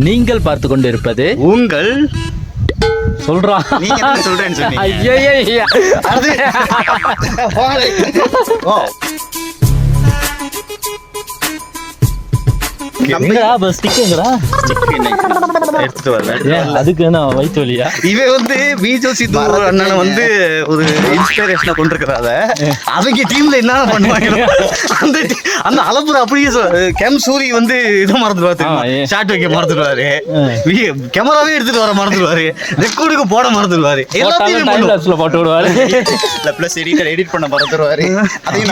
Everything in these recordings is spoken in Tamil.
நீங்கள் பார்த்து கொண்டு இருப்பது உங்கள் சொல்றான். நீங்க சொல்றேன்னு சொன்னீங்க. ஐயையையா. எங்கடா பஸ் டிக்கெங்கடா? எடுத்துட்டு வரல. ஏன் அதுக்கு என்ன வயிற்று வலியா? இவன் வந்து பிஜோ சித்து அண்ணனை வந்து ஒரு இன்ஸ்பிரேஷனா கொண்டிருக்கிறாத அவங்க டீம்ல என்ன பண்ணுவாங்க அந்த அளப்புற அப்படியே கேம் சூரி வந்து இதை மறந்துடுவாரு, ஷாட் வைக்க மறந்துடுவாரு, கேமராவே எடுத்துட்டு வர மறந்துடுவாரு, ரெக்கார்டுக்கு போட மறந்துடுவாரு, எல்லாத்தையும் போட்டு விடுவாரு, பிளஸ் எடிட் பண்ண மறந்துடுவாரு,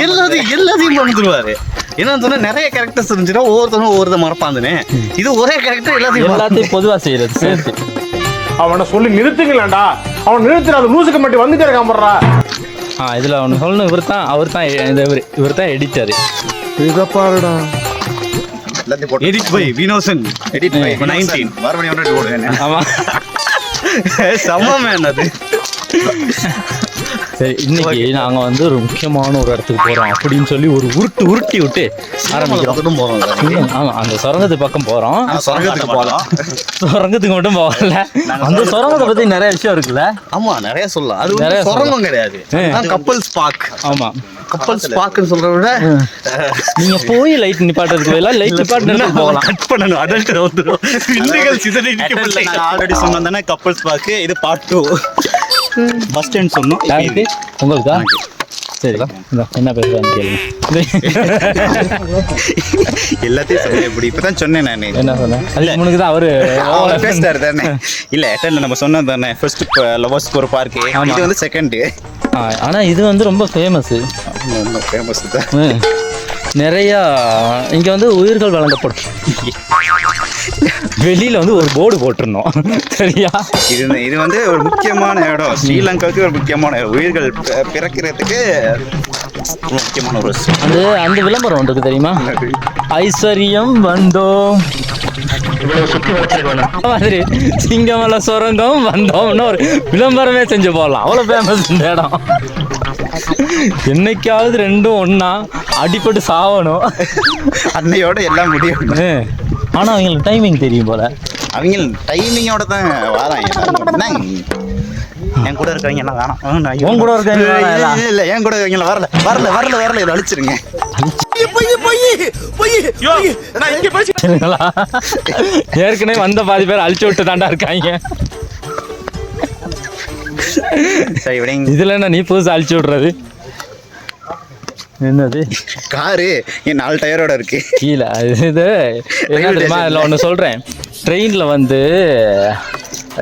எல்லாத்தையும் மறந்துடுவாரு. என்னன்னு சொன்னா நிறைய கேரக்டர்ஸ் இருந்துச்சுன்னா ஒவ்வொருத்தரும் ஒவ்வொருத்த மறப்பாந்துன்னு, இது ஒரே கேரக்டர் எல்லாத்தையும் பொதுவா செய்யறது சேர்த்து. அவனை சொல்லி நிறுத்துங்களேன்டா, அவன் நிறுத்துற அது லூசுக்கு மட்டும் வந்துட்டே இருக்கான் போடுறா. இதுல அவனு சொல்லணும், அவர் தான் எடிட்டர். இதை பாருடா, எடிட் பை வினோசன், எடிட் பை 19 மறுபடியும் 100 போடுவேன். ஆமா செம்ம மேன் அது. சரி, இன்னைக்கு நாங்க வந்து ஒரு முக்கியமான ஒரு இடத்துக்கு போறோம் அப்படின்னு சொல்லி ஒரு உருட்டி விட்டு ஆரம்பிக்கிறோம். ஆமா, அந்த சுரங்கத்து பக்கம் போறோம். சுரங்கத்துக்கு மட்டும் போகல, அந்த சுரங்கத்தை பத்தி நிறைய விஷயம் இருக்குல்ல. ஆமா, நிறைய சொல்லலாம். அது நிறைய சுரங்கம் கிடையாது, கப்பல்ஸ் பார்க். ஆமா, கப்பல்ஸ் பார்க்னு சொல்றத விட நீங்க போய் லைட் நிப்பாட்டுறதுக்கு பதிலா லைட் நிப்பாட்டுறது போகலாம். கட் பண்ணணும், அடல்ட் வந்துரும். வில்லுகள் சிதறி நிக்கப்படல. நான் ஆல்ரெடி சொன்னேன்னா கப்பல்ஸ் பார்க், இது பார்ட் 2. பஸ் ஸ்டாண்ட் சொன்னோம். யாருக்கு? உங்களுக்கா? சரி, என்ன பேசுறான்னு கேளுங்க. எல்லாத்தையும் சொன்னேன். இப்படி இப்பதான் சொன்னேன் நான். என்ன சொன்னேன்? அதுக்கு முன்னுக்கு தான் அவரு பேசுறாரு தானே. இல்ல எட்டன்ல நம்ம சொன்னது தானே, ஃபர்ஸ்ட் லவர்ஸ்க்கு ஒரு பார்க், இது வந்து செகண்ட். ஆனா இது வந்து ரொம்ப ஃபேமஸ் தான். நிறைய இங்க வந்து உயிர்கள் வழங்கப்பட்டு வெளியில வந்து ஒரு போர்டு போட்டிருந்தோம், சரியா? இது வந்து ஒரு முக்கியமான இடம், ஸ்ரீலங்காவுக்கு ஒரு முக்கியமான உயிர்கள் பிறக்கிறதுக்கு முக்கியமான ஒரு அந்த விளம்பரம் ஒன்று இருக்கு தெரியுமா? ஐஸ்வர்யம் வந்தோம் மாதிரி சிங்கமலை சுரங்கம் வந்தோம்னு ஒரு விளம்பரமே செஞ்சு போடலாம். அவ்வளவு ஃபேமஸ் இந்த இடம். என்னைக்காவது ரெண்டும் ஒன்னா அடிப்பட்டு சாவணும், அன்னையோட எல்லாம் முடியும். ஆனா அவங்களுக்கு டைமிங் தெரியும் போல. அவங்க டைமிங்கோட தான் வராங்க. என் கூட இருக்கவங்க எல்லாம் வேணாம், உன் கூட இருக்கவங்க இல்ல, என் கூட இருக்கவங்க வரல இதை அழிச்சிருங்க. ஏற்கனவே வந்த பாதி பேர் அழிச்சு விட்டு தாண்டா இருக்காங்க. இதுல என்ன நீ புதுசு அழிச்சு விடுறது? என்னது காரு என் 4 டயரோட இருக்கு கீழே. இது என்ன தெரியுமா, அதில் ஒன்று சொல்கிறேன். ட்ரெயினில் வந்து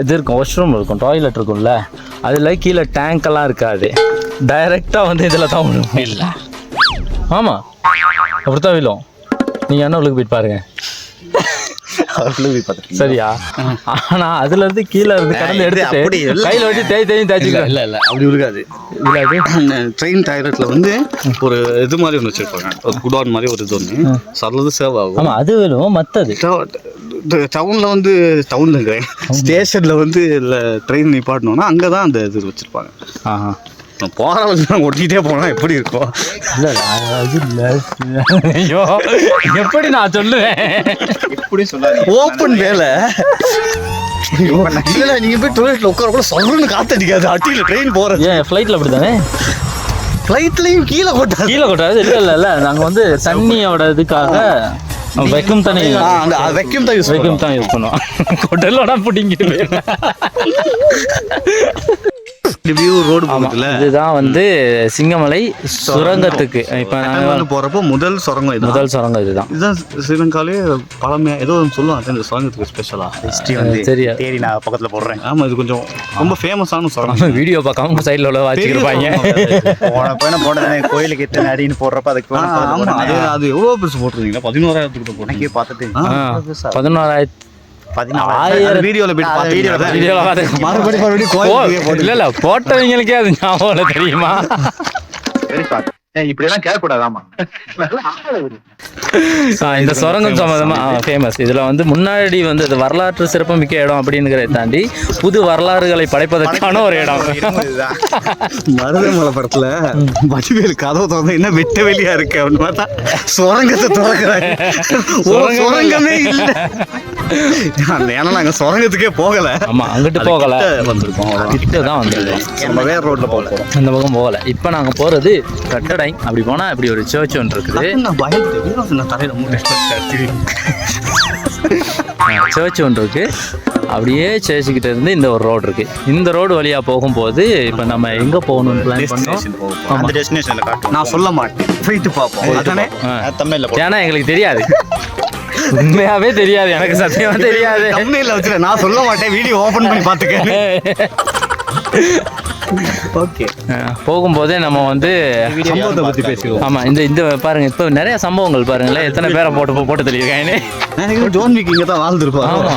இது இருக்கும், வாஷ்ரூம் இருக்கும், டாய்லெட் இருக்கும்ல, அதில் கீழே டேங்க்கெல்லாம் இருக்காது, டைரெக்டாக வந்து இதில் தான் விழுவும். இல்லை, ஆமாம், அப்படித்தான் விழும். நீங்கள் என்ன உள்ளுக்கு போயிட்டு பாருங்க, சரியா? ஆனா அதுல இருந்து கீழே இருந்து கடந்து எடுத்துட்டு கையில வச்சு தேய்ச்சிக்கலாம். இல்ல அப்படி இருக்காது. ட்ரெயின் டாய்லெட்ல வந்து ஒரு இது மாதிரி ஒன்று வச்சிருப்பாங்க, ஒரு குடோன் மாதிரி ஒரு இது ஒன்று, சர்றது சேவ் ஆகும். ஆமா, அது வேணும். மற்றது டவுன்ல வந்து டவுன்ல ஸ்டேஷன்ல வந்து ட்ரெயின் நிப்பாட்டணும்னா அங்கதான் அந்த இது வச்சிருப்பாங்க. போற வச்சு ஒட்டிக்கிட்டே போனா எப்படி இருக்கும்? இல்ல அது இல்ல. ஐயோ, எப்படி நான் சொல்லுவேன்? எப்படி சொல்லாதீங்க, ஓப்பன் வேலை. இல்ல நீங்க போய் டாய்லெட்ல உட்கார கூட சொல்றேன்னு காத்தடிக்காது, அட்டியில ட்ரெயின் போறது. ஏன் ஃப்ளைட்ல அப்படித்தானே? ஃப்ளைட்லயும் கீழே கொட்டாது. இல்ல நாங்க வந்து தண்ணியோட இதுக்காக வெக்கும் தண்ணி, வெக்கும் தான் யூஸ் பண்ணுவோம். கொட்டலோட பிடிங்கிட்டு ரோடு. இதுதான் வந்து சிங்கமலை சுரங்கத்துக்கு இப்ப நாங்க போறப்போ முதல் சுரங்கம் இதுதான். இதுதான் ஸ்ரீலங்காலே பழமையா ஏதோ சொல்லுவாங்க இந்த சுரங்கத்துக்கு ஸ்பெஷலா சரியா தேடி நான் பக்கத்துல போடுறேன். ஆமா, இது கொஞ்சம் ரொம்ப ஃபேமஸான சுரங்கம். வீடியோ பார்க்காம சைடுல உள்ள வச்சிருப்பாங்க. போன கோயிலுக்கு எத்தனை அடின்னு போடுறப்ப அதுக்கு அது எவ்வளவு பெருசு போட்டுருந்தீங்களா? 11,000 போட்டு பார்த்துட்டு 11,000 போட்டவங்களுக்கே அது ஞாபகம் தெரியுமா? இந்த சுரங்கம் சம்பந்தமா ஃபேமஸ். இதுல வந்து முன்னாடி வந்து இது வரலாற்று சிறப்புமிக்க இடம் அப்படிங்கிறத தாண்டி புது வரலாறுகளை படைப்பதற்கான ஒரு இடம். மருதமலை படத்துல வடிவேல் கதவை திறந்து என்ன வெட்ட வெளியா இருக்கு அப்படின்னு பார்த்தா சுரங்கத்தை திறக்கிறாங்க. சுரங்கமே இல்லை. ஏன்னா நாங்க சுரங்கத்துக்கே போகல. ஆமா, அங்கிட்டு போகல, வந்திருக்கோம். கிட்ட தான் வந்திருக்கோம். நம்ம வேற ரோட்ல போகல, இந்த பக்கம் போகல. இப்போ நாங்க போறது கட்டடை. அப்படி போனா இப்படி ஒரு சர்ச் ஒன்று இருக்குது. நான் பயந்துட்டேன். நான் தலையில மூணு சர்ச் ஒன்று இருக்கு. அப்படியே சர்ச்சுக்கிட்ட இருந்து இந்த ஒரு ரோடு இருக்கு. இந்த ரோடு வழியா போகும்போது இப்போ நம்ம எங்க போகணும்னு பிளான் பண்ணோம். அந்த டெஸ்டினேஷன்ல காட்டுவோம். நான் சொல்ல மாட்டேன், போயிட்டு பார்ப்போம். அதானே தமிழ்ல. ஏன்னா எங்களுக்கு தெரியாது, உண்மையாவே தெரியாது, எனக்கு சத்தியமா தெரியாது. தமிழ்ல வச்சுல நான் சொல்ல மாட்டேன், வீடியோ ஓபன் பண்ணி பாத்துக்க. ஓகே, போகும்போதே நம்ம வந்து சம்பவத்தை பத்தி பேசுவோம். ஆமா, இந்த பாருங்க, இப்போ நிறைய சம்பவங்கள் பாருங்களேன், எத்தனை பேரை போட்டு தெளிவிருக்காங்க. ஜான் விக் இங்க தான் வாழ்ந்துருப்போம். ஆமா,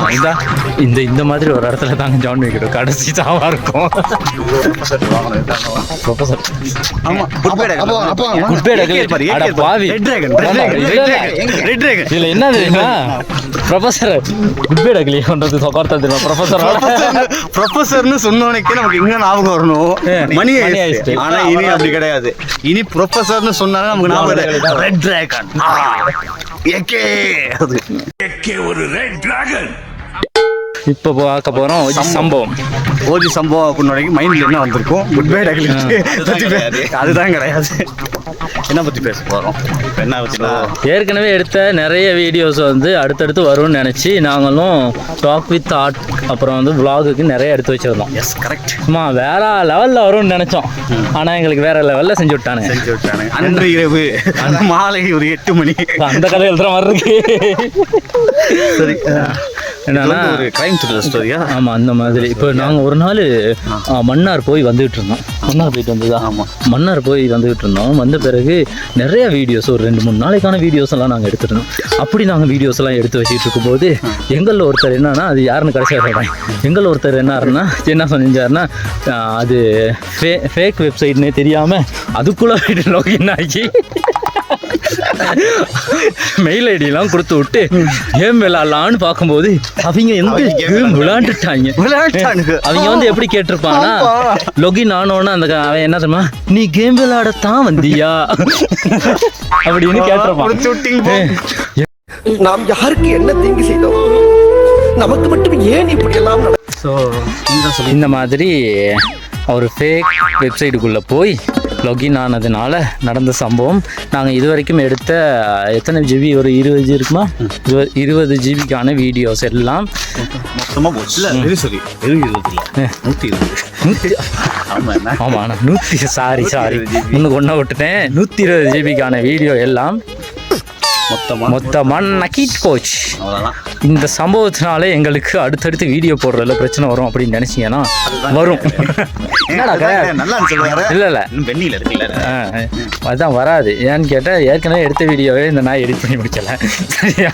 இந்த மாதிரி ஒரு இடத்துல தாங்க ஜான் விக் கடைசி சாவா இருக்கும். ப்ரொஃபசர் ஆமா, இதுல என்ன தெரியுமா, ப்ரொஃபசர் குட்பே டக்லி பண்றது சொக்கார்த்தா தெரியுமா? ப்ரொஃபசர்னு சொன்னோனே நமக்கு எங்க ஞாபகம் வரணும், மணி ஹைஸ்ட். ஆனா இனி அப்படி கிடையாது. இனி ப்ரொஃபசர்னு சொன்னாலே நமக்கு ஞாபகம் ரெட் டிராகன். ஒரு ரெட் டிராகன். இப்போ பார்க்க போறோம் சம்பவம். ஓஜி சம்பவம் அப்படின்னு மைண்ட்ல என்ன வந்திருக்கும்? Good bye டக்லி. அதுதான் கிடையாது. என்ன பத்தி பேச போறோம்? என்ன பத்தினா, ஏற்கனவே எடுத்த நிறைய வீடியோஸ் வந்து அடுத்தடுத்து வரும்னு நினைச்சு நாங்களும் டாக் வித் ஆர்ட் அப்புறம் வந்து vlogக்கு நிறைய எடுத்து வச்சிருந்தோம். Yes, correct. சும்மா வேற லெவல்ல வரும்னு நினைச்சோம். ஆனா எங்களுக்கு வேற லெவல்ல செஞ்சு விட்டானுங்க. அன்று இரவு மாலை ஒரு 8 மணி அந்த கதை எழுதுற மாதிரி இருக்கு. சரி, என்னன்னா ஒரு கிரைம் த்ரில்லர் ஸ்டோரியா? ஆமா, அந்த மாதிரி. இப்போ நாங்க ஒரு நாள் மன்னார் போய் வந்துகிட்டு இருந்தோம். மன்னார் போயிட்டு வந்ததா? ஆமா, மன்னார் போய் வந்துகிட்டு இருந்தோம். வந்த பிறகு நிறைய வீடியோஸ், ஒரு 2-3 நாளைக்கான வீடியோஸ் எல்லாம் நாங்கள் எடுத்துருந்தோம். அப்படி நாங்கள் வீடியோஸ் எல்லாம் எடுத்து வச்சுட்டு இருக்கும்போது எங்களில் ஒருத்தர் என்னன்னா, அது யாருன்னு கடைசியாக சொல்கிறேன், எங்களில் ஒருத்தர் என்ன சொன்னாருன்னா, அது ஃபேக் வெப்சைட்னே தெரியாமல் அதுக்குள்ளே போயிட்டு லாகின் ஆகி மெயில் ஐடியெல்லாம் கொடுத்து விட்டு கேம் விளையாடலான்னு பார்க்கும்போது அவங்க எந்த கேம் விளையாண்டுட்டாங்க. அவங்க வந்து எப்படி கேட்டிருப்பாங்கன்னா, லொகின் ஆனோன்னு அந்த அவன் என்ன தெரியுமா, நீ கேம் விளையாடத்தான் வந்தியா அப்படின்னு கேட்டிருப்பான். நாம் யாருக்கு என்ன தீங்கு செய்தோம்? நமக்கு மட்டும் ஏன் இப்படி எல்லாம்? இந்த மாதிரி ஒரு ஃபேக் வெப்சைட்டுக்குள்ளே போய் லாகின் ஆனதுனால நடந்த சம்பவம். நாங்கள் இது வரைக்கும் எடுத்த எத்தனை ஜிபி, ஒரு 20 ஜிபி இருக்குமா, 20 ஜிபிக்கான வீடியோஸ் எல்லாம் மொத்தமாக போச்சு. ஆமாம், நான் 100 சாரி இன்னும் ஒன்றை விட்டுட்டேன். 120 ஜிபிக்கான வீடியோ எல்லாம் மொத்தமாக நக்கிட்டு போச்சு. இந்த சம்பவத்தினாலே எங்களுக்கு அடுத்தடுத்து வீடியோ போடுறதுல பிரச்சனை வரும் அப்படின்னு நினைச்சீங்கன்னா வரும். இல்ல அதான் வராது. ஏன்னு கேட்டால் ஏற்கனவே எடுத்த வீடியோவே இந்த நான் எடிட் பண்ணி முடிக்கல. சரியா,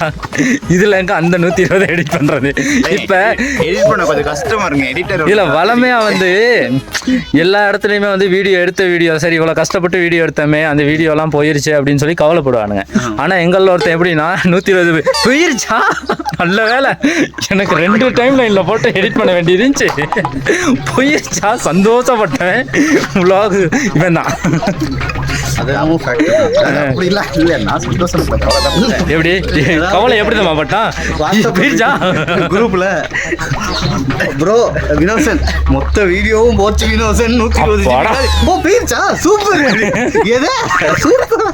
இதுல எங்க அந்த 120 எடிட் பண்றது? இப்ப எடிட் பண்ண கொஞ்சம் கஷ்டமா இருக்கு. எடிட்டர் இல்ல, வளமையா வந்து எல்லா இடத்துலயுமே வந்து வீடியோ எடுத்த வீடியோ சரி இவ்வளவு கஷ்டப்பட்டு வீடியோ எடுத்தமே, அந்த வீடியோ எல்லாம் போயிருச்சு அப்படின்னு சொல்லி கவலைப்படுவானுங்க. ஆனா எங்கள ஒருத்தன் எப்படின்னா 120 போயிருச்சா, நல்ல வேலை, எனக்கு 2 டைம் லைன்ல போட்டு எடிட் பண்ண வேண்டியது இருந்துச்சு, போயிருச்சா, சந்தோஷப்பட்டேன். vlog இவன் தான். எப்படி கவலை எப்படி தான் பட்டான் குரூப்ல ப்ரோ வினோசன் மொத்த வீடியோவும் போச்சு. வினோசன் 120 போயிருச்சா, சூப்பர். எது சூப்பர்.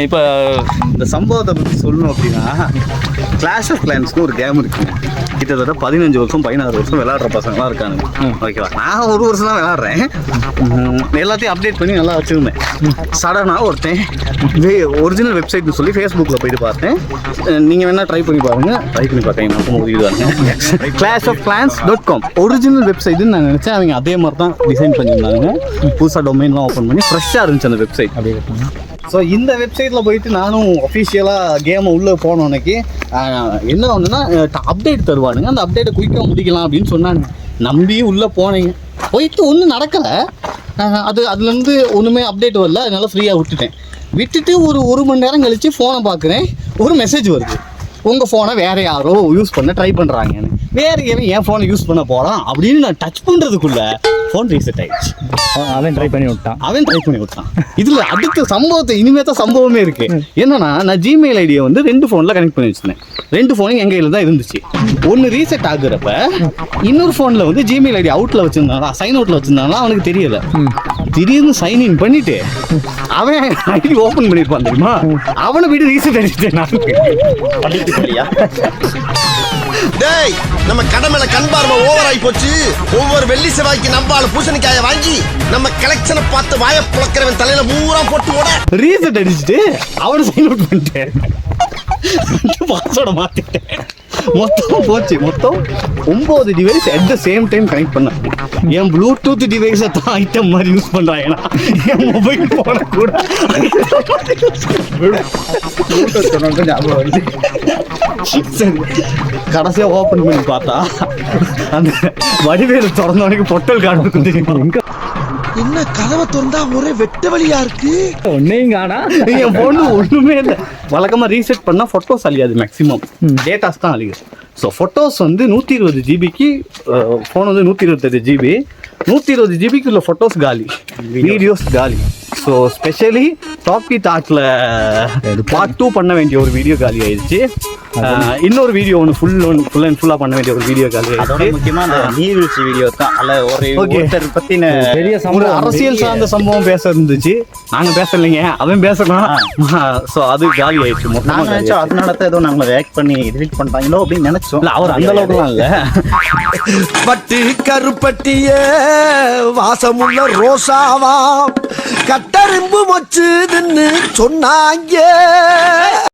இப்போ இந்த சம்பவத்தை பற்றி சொல்லணும் அப்படின்னா, கிளாஷ் ஆஃப் கிளான்ஸ்னு ஒரு கேம் இருக்கு. கிட்டத்தட்ட 15 வருஷம் 16 வருஷம் விளையாடுற பசங்களாம் இருக்கானுங்க. ஓகேவா, நான் 1 வருஷம் தான் விளையாடுறேன். எல்லாத்தையும் அப்டேட் பண்ணி நல்லா வச்சுருந்தேன். சடனாக ஒருத்தன் ஒரிஜினல் வெப்சைட்னு சொல்லி ஃபேஸ்புக்கில் போயிட்டு பார்த்தேன். நீங்கள் வேணால் ட்ரை பண்ணி பாருங்கள். ட்ரை பண்ணி பார்க்க நான் உதவிதாங்க. clashofclans.com ஒரிஜினல் வெப்சைட்டுன்னு நான் நினச்சேன். அவங்க அதே மாதிரி தான் டிசைன் பண்ணியிருந்தாங்க. புதுசாக டொமைன்லாம் ஓப்பன் பண்ணி ஃப்ரெஷ்ஷாக இருந்துச்சு அந்த வெப்சைட். அப்படியே ஸோ இந்த வெப்சைட்டில் போயிட்டு நானும் அஃபிஷியலாக கேமை உள்ளே போனோன்னைக்கு என்ன ஒன்றுனா அப்டேட் தருவானுங்க. அந்த அப்டேட்டை குயிக்காக முடிக்கலாம் அப்படின்னு சொன்னாங்க. நம்பி உள்ளே போனீங்க, போயிட்டு ஒன்றும் நடக்கலை. அதுலேருந்து ஒன்றுமே அப்டேட் வரல. அதனால ஃப்ரீயாக விட்டுட்டு ஒரு மணி நேரம் கழித்து ஃபோனை பார்க்குறேன். ஒரு மெசேஜ் வருது, உங்கள் ஃபோனை வேறு யாரோ யூஸ் பண்ண ட்ரை பண்ணுறாங்கன்னு. வேறு என் ஃபோனை யூஸ் பண்ண போகலாம் அப்படின்னு நான் டச் பண்ணுறதுக்குள்ள ஃபோன் ரீசெட் ஆயிடுச்சு. அவன் ட்ரை பண்ணி விட்டான். இதுல அடுத்த சம்பவத்தை இனிமே தான் சம்பவமே இருக்கு. என்னன்னா நான் ஜிமெயில் ஐடியை வந்து 2 ஃபோன்ல கனெக்ட் பண்ணி வச்சிருந்தேன். 2 ஃபோனும் எங்க கையில தான் இருந்துச்சு. ஒன்னு ரீசெட் ஆகுறப்ப இன்னொரு ஃபோன்ல வந்து ஜிமெயில் ஐடி அவுட்ல வச்சிருந்தாங்களா, சைன் அவுட்ல வச்சிருந்தாங்களா அவனுக்கு தெரியல. திடீர்னு சைன் இன் பண்ணிட்டு அவன் ஐடி ஓபன் பண்ணிருப்பான் தெரியுமா, அவனை விட்டு ரீசெட் அடிச்சிட்டேன் நான். டேய், நம்ம கடமையில கண் பார்வை ஓவர் ஆகி போச்சு. ஒவ்வொரு வெள்ளி செவ்வாய்க்கு நம்மால பூசணிக்காய வாங்கி நம்ம கலெக்ஷனை பார்த்து வாய புழக்கிறவன் தலையில பூரா போட்டு ஓட ரீசெட் அடிச்சுட்டு அவனை சைன் அவுட் பண்ணிட்டேன். பாஸ்வேர்டை மாத்திட்டேன். மொத்தம் போச்சு. மொத்தம் 9 device at the same time connect பண்ண. என் ப்ளூடூத் டிவைஸை தான் ஐட்டம் மாதிரி யூஸ் பண்றாங்கன்னா என் மொபைல் போன கூட சரி, கடைசியா ஓபன் பண்ணி பார்த்தா அந்த வடிவேலு திறந்த வரைக்கும் பொட்டல் கார்டு இருக்கும் தெரியுமா. என்ன கதவை திறந்தா ஒரே வெட்ட வழியா இருக்கு. ஒன்னையும் காணா. என் பொண்ணு ஒண்ணுமே இல்லை. வழக்கமாக ரீசெட் பண்ணால் ஃபோட்டோஸ் அழியாது, மேக்ஸிமம் டேட்டாஸ் தான் அழியும். ஸோ ஃபோட்டோஸ் வந்து 120 ஜிபிக்கு, ஃபோன் வந்து 128 ஜிபி, 120 ஜிபிக்கு உள்ள ஃபோட்டோஸ் காலி, வீடியோஸ் காலி. ஸோ ஸ்பெஷலி டாக்கி டாக்ல பார்ட் 2 பண்ண வேண்டிய ஒரு வீடியோ காலி ஆயிடுச்சு. இன்னொரு வீடியோ ஒன்று ஃபுல் அண்ட் ஃபுல்லாக பண்ண வேண்டிய ஒரு வீடியோ காலி ஆயிடுச்சு. முக்கியமா அந்த நீர்வீழ்ச்சி வீடியோ தான். அல்ல ஒருத்தர் பத்தின பெரிய ஒரு சம்பவம், அரசியல் சார்ந்த சம்பவம் பேச இருந்துச்சு. நாங்க பேசலைங்க, அவன் பேசணும். ஸோ அது காலி ஆயிடுச்சு. நாங்க நினைச்சோம் அதனால தான் ஏதோ நாங்க ரியாக்ட் பண்ணி டிலீட் பண்ணிட்டாங்களோ அப்படின்னு நினைச்சோம். இல்ல, அவர் அந்த அளவுக்குலாம் இல்ல. பட்டு கருப்பட்டிய வாசமுள்ள ரோசாவா கட்டரும்பு மொச்சுதுன்னு சொன்னாங்க.